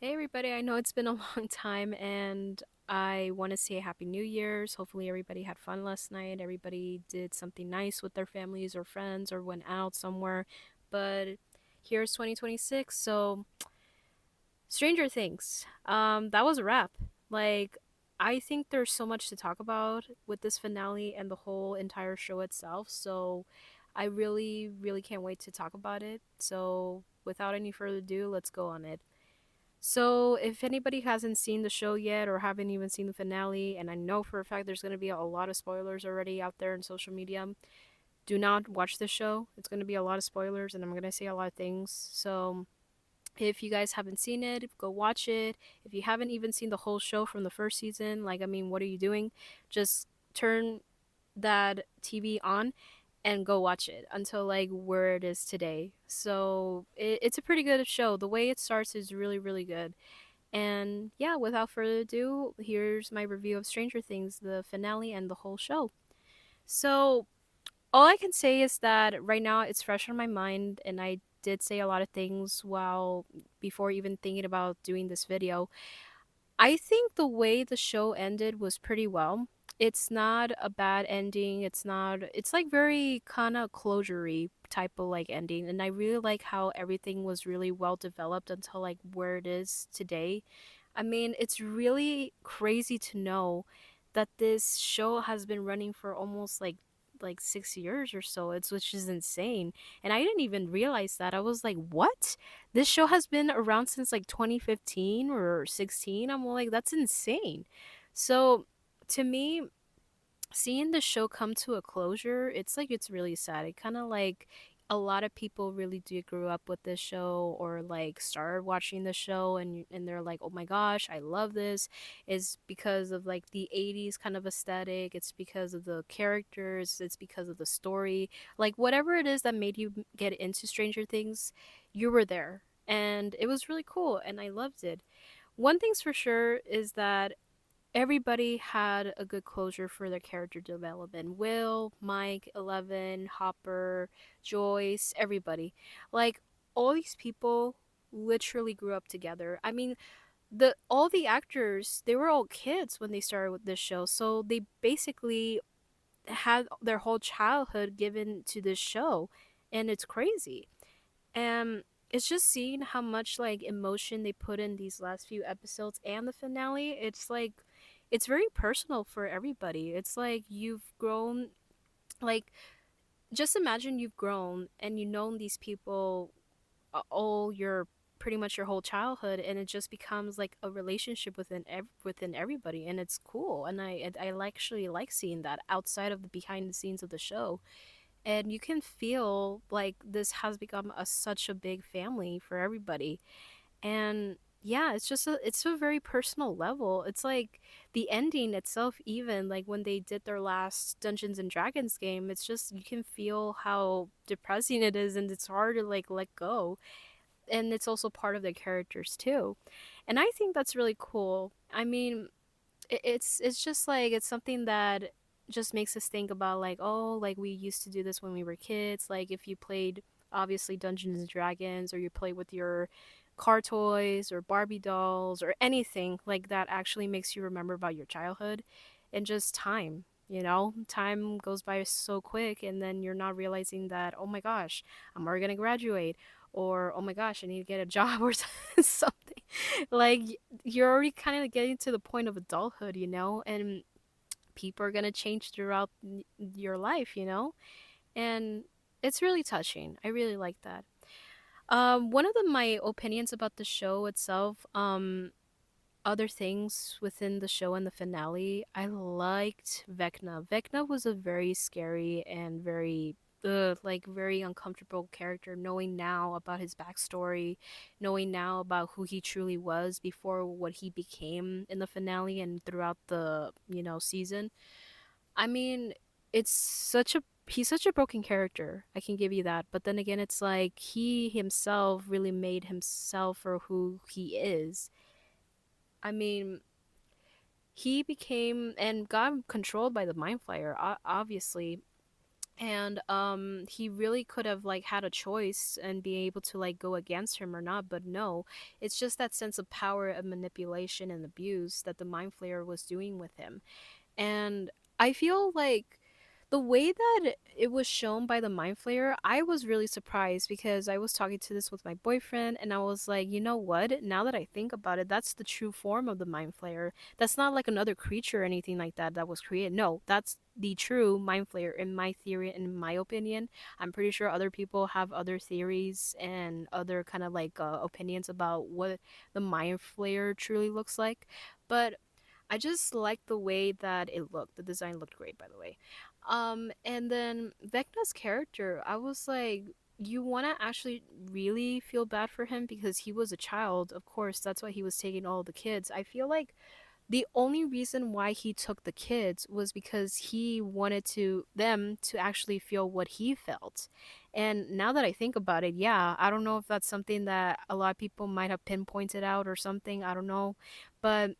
Hey everybody, I know it's been a long time and I want to say Happy New Year's. Hopefully everybody had fun last night. Everybody did something nice with their families or friends or went out somewhere. But here's 2026, so Stranger Things. That was a wrap. Like I think there's so much to talk about with this finale and the whole entire show itself. So I really can't wait to talk about it. So without any further ado, let's go on it. So, if anybody hasn't seen the show yet or haven't even seen the finale, and I know for a fact there's going to be a lot of spoilers already out there in social media, do not watch this show. It's going to be a lot of spoilers, and I'm going to say a lot of things. So, if you guys haven't seen it, go watch it. If you haven't even seen the whole show from the first season, like, I mean, what are you doing? Just turn that TV on and go watch it until like where it is today. So it's a pretty good show. The way it starts is really good. And yeah, without further ado, here's my review of Stranger Things, the finale and the whole show. So, all I can say is that right now it's fresh on my mind, and I did say a lot of things while before even thinking about doing this video. I think the way the show ended was pretty well. It's not a bad ending. It's like very kind of closure type of like ending. And I really like how everything was really well developed until like where it is today. I mean, it's really crazy to know that this show has been running for almost like 6 years or so. It's which is insane. And I didn't even realize that. I was like, what? This show has been around since like 2015 or 16. I'm like, that's insane. So to me, seeing the show come to a closure, it's like it's really sad. It kind of like a lot of people really do grew up with this show or like started watching the show and they're like, "Oh my gosh, I love this." Is because of like the 80s kind of aesthetic, it's because of the characters, it's because of the story. Like whatever it is that made you get into Stranger Things, you were there. And it was really cool and I loved it. One thing's for sure is that everybody had a good closure for their character development. Will, Mike, Eleven, Hopper, Joyce, everybody. Like all these people literally grew up together. I mean, the all the actors, they were all kids when they started with this show. So they basically had their whole childhood given to this show and it's crazy. And it's just seeing how much like emotion they put in these last few episodes and the finale. It's like it's very personal for everybody. It's like you've grown like just imagine you've grown and you've known these people all your pretty much your whole childhood and it just becomes like a relationship within everybody and it's cool and actually like seeing that outside of the behind the scenes of the show and you can feel like this has become such a big family for everybody and yeah, it's a very personal level. It's like the ending itself, even like when they did their last Dungeons and Dragons game, it's just you can feel how depressing it is and it's hard to like let go, and it's also part of the characters too, and I think that's really cool. I mean, it's just like it's something that just makes us think about like, oh, like we used to do this when we were kids. Like if you played obviously Dungeons and Dragons or you play with your car toys or Barbie dolls or anything like that actually makes you remember about your childhood and just time. You know, time goes by so quick, and then you're not realizing that, oh my gosh, I'm already gonna graduate, or oh my gosh, I need to get a job or something. Like, you're already kind of getting to the point of adulthood, you know, and people are gonna change throughout your life, you know, and it's really touching. I really like that. One of my opinions about the show itself, other things within the show and the finale, I liked Vecna. Vecna was a very scary and very like very uncomfortable character knowing now about his backstory, knowing now about who he truly was before what he became in the finale and throughout the, you know, season. I mean, it's such a he's such a broken character. I can give you that. But then again, it's like he himself really made himself for who he is. I mean, he became and got controlled by the mind flayer, obviously, and he really could have like had a choice and be able to like go against him or not, but no, it's just that sense of power and manipulation and abuse that the mind flayer was doing with him. And I feel like the way that it was shown by the mind flayer, I was really surprised because I was talking to this with my boyfriend and I was like, you know what? Now that I think about it, that's the true form of the mind flayer. That's not like another creature or anything like that that was created. No, that's the true mind flayer in my theory and in my opinion. I'm pretty sure other people have other theories and other kind of like opinions about what the mind flayer truly looks like. But I just like the way that it looked. The design looked great, by the way. And then Vecna's character, I was like, you want to actually really feel bad for him because he was a child. Of course, that's why he was taking all the kids. I feel like the only reason why he took the kids was because he wanted to them to actually feel what he felt. And now that I think about it, yeah, I don't know if that's something that a lot of people might have pinpointed out or something. I don't know. But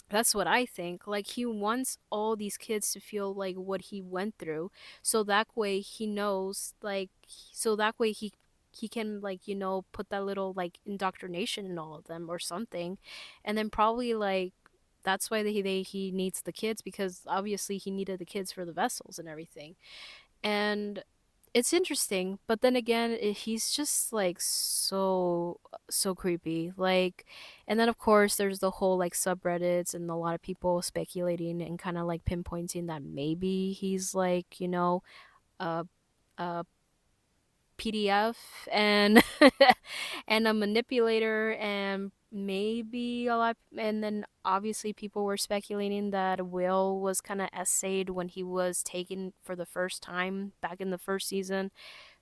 that's what I think. Like he wants all these kids to feel like what he went through, so that way he knows, like, so that way he can like put that little like indoctrination in all of them or something, and then probably like that's why he needs the kids because obviously he needed the kids for the vessels and everything. And it's interesting, but then again, he's just like so creepy. Like, and then of course there's the whole like subreddits and a lot of people speculating and kind of like pinpointing that maybe he's like a a PDF and and a manipulator and maybe a lot, and then obviously people were speculating that Will was kind of essayed when he was taken for the first time back in the first season.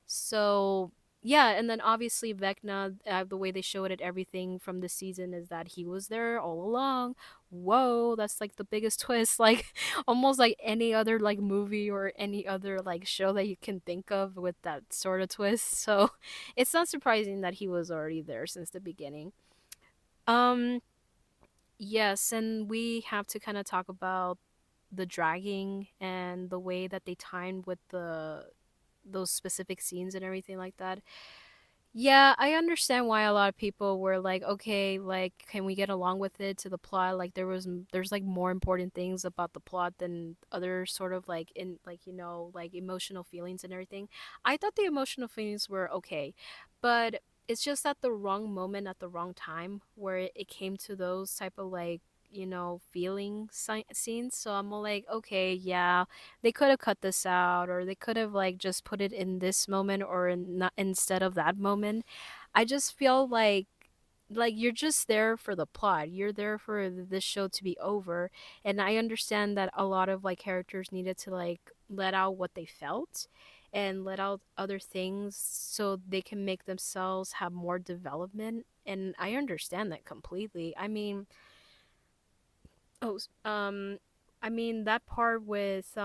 So yeah, and then obviously Vecna, the way they showed it, everything from the season is that he was there all along. Whoa, that's like the biggest twist. Like almost like any other like movie or any other like show that you can think of with that sort of twist. So it's not surprising that he was already there since the beginning. Um, yes, and we have to kind of talk about the dragging and the way that they timed with the those specific scenes and everything like that. Yeah, I understand why a lot of people were like, okay, like, can we get along with it to the plot? Like, there's like more important things about the plot than other sort of like in like like emotional feelings and everything. I thought the emotional feelings were okay, but it's just at the wrong moment at the wrong time where it came to those type of like feeling scenes. So I'm all like, okay, yeah, they could have cut this out or they could have like just put it in this moment or in not instead of that moment. I just feel like you're just there for the plot. You're there for this show to be over, and I understand that a lot of like characters needed to like let out what they felt and let out other things so they can make themselves have more development, and I understand that completely. I mean, oh, I mean that part with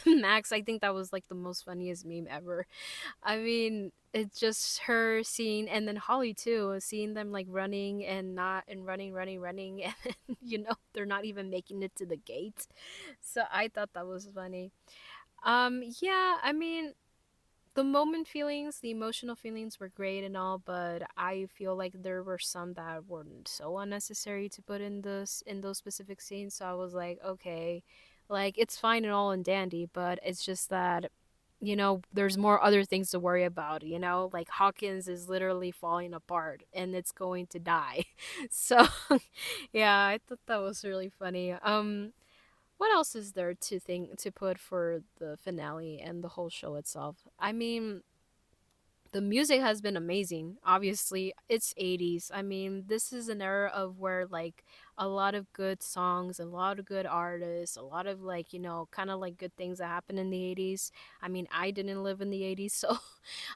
Max, I think that was like the most funniest meme ever. I mean, it's just her seeing, and then Holly too, seeing them like running and not and running, and then, they're not even making it to the gate. So I thought that was funny. Yeah, I mean, the moment feelings, the emotional feelings were great and all, but I feel like there were some that were so unnecessary to put in this in those specific scenes. So I was like, okay, like it's fine and all and dandy, but it's just that there's more other things to worry about, like Hawkins is literally falling apart and it's going to die. So yeah, I thought that was really funny. What else is there to think to put for the finale and the whole show itself? I mean, the music has been amazing. Obviously, it's 80s. I mean, this is an era of where like a lot of good songs, a lot of good artists, a lot of like, kind of like good things that happened in the 80s. I mean, I didn't live in the 80s, so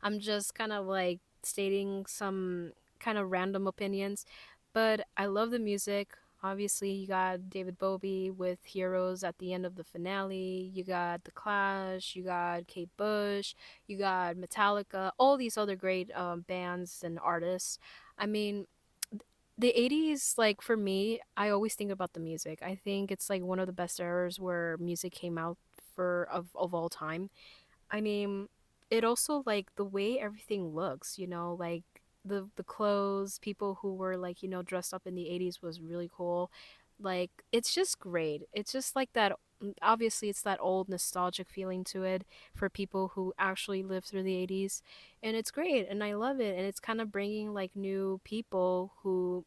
I'm just kind of like stating some kind of random opinions, but I love the music. Obviously, you got David Bowie with Heroes at the end of the finale. You got The Clash. You got Kate Bush. You got Metallica, all these other great bands and artists. I mean, The 80s, like for me, I always think about the music. I think it's like one of the best eras where music came out for of all time. I mean, it also like the way everything looks, like the clothes, people who were like, dressed up in the 80s was really cool. Like it's just great. It's just like that obviously it's that old nostalgic feeling to it for people who actually lived through the 80s, and it's great and I love it, and it's kind of bringing like new people who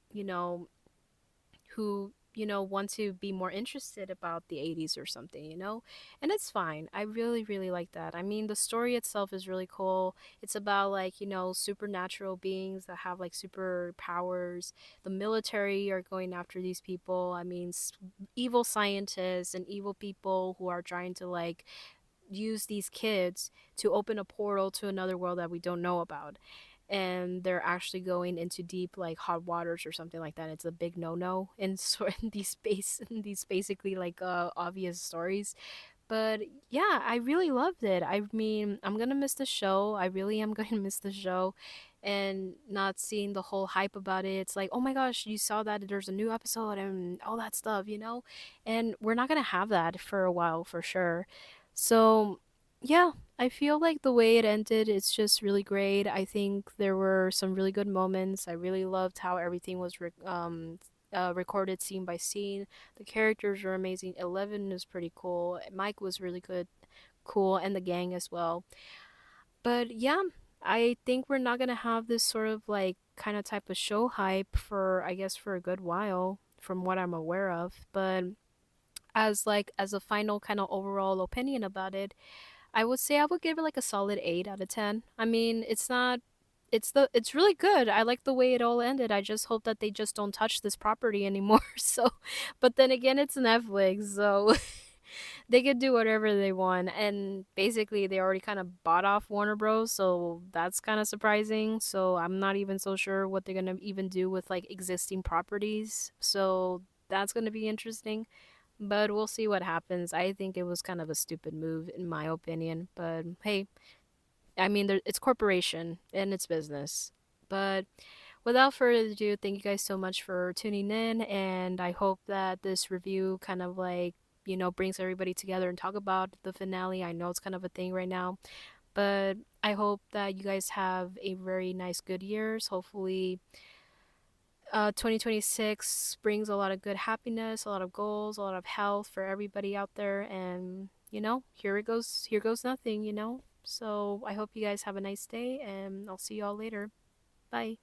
want to be more interested about the 80s or something. And it's fine. I really really like that. I mean, the story itself is really cool. It's about like supernatural beings that have like superpowers. The military are going after these people. I mean, evil scientists and evil people who are trying to like use these kids to open a portal to another world that we don't know about, and they're actually going into deep like hot waters or something like that. It's a big no-no in sort in these space in these basically like obvious stories. But yeah, I really loved it. I mean, I'm gonna miss the show. I really am gonna miss the show, and not seeing the whole hype about it. It's like, oh my gosh, you saw that there's a new episode and all that stuff. And we're not gonna have that for a while for sure. So yeah, I feel like the way it ended, it's just really great. I think there were some really good moments. I really loved how everything was recorded scene by scene. The characters were amazing. Eleven was pretty cool. Mike was really good, cool, and the gang as well. But yeah, I think we're not gonna have this sort of like kind of type of show hype for I guess for a good while, from what I'm aware of. But as a final kind of overall opinion about it, I would say I would give it like a solid 8 out of 10. I mean, it's really good. I like the way it all ended. I just hope that they just don't touch this property anymore. So, but then again, it's Netflix, so they could do whatever they want. And basically, they already kind of bought off Warner Bros. So that's kind of surprising. So I'm not even so sure what they're gonna even do with like existing properties. So that's gonna be interesting. But we'll see what happens. I think it was kind of a stupid move, in my opinion. But hey, I mean, it's corporation and it's business. But without further ado, thank you guys so much for tuning in, and I hope that this review kind of like brings everybody together and talk about the finale. I know it's kind of a thing right now, but I hope that you guys have a very nice, good years. Hopefully, 2026 brings a lot of good happiness, a lot of goals, a lot of health for everybody out there, and here goes nothing. So I hope you guys have a nice day, and I'll see you all later. Bye.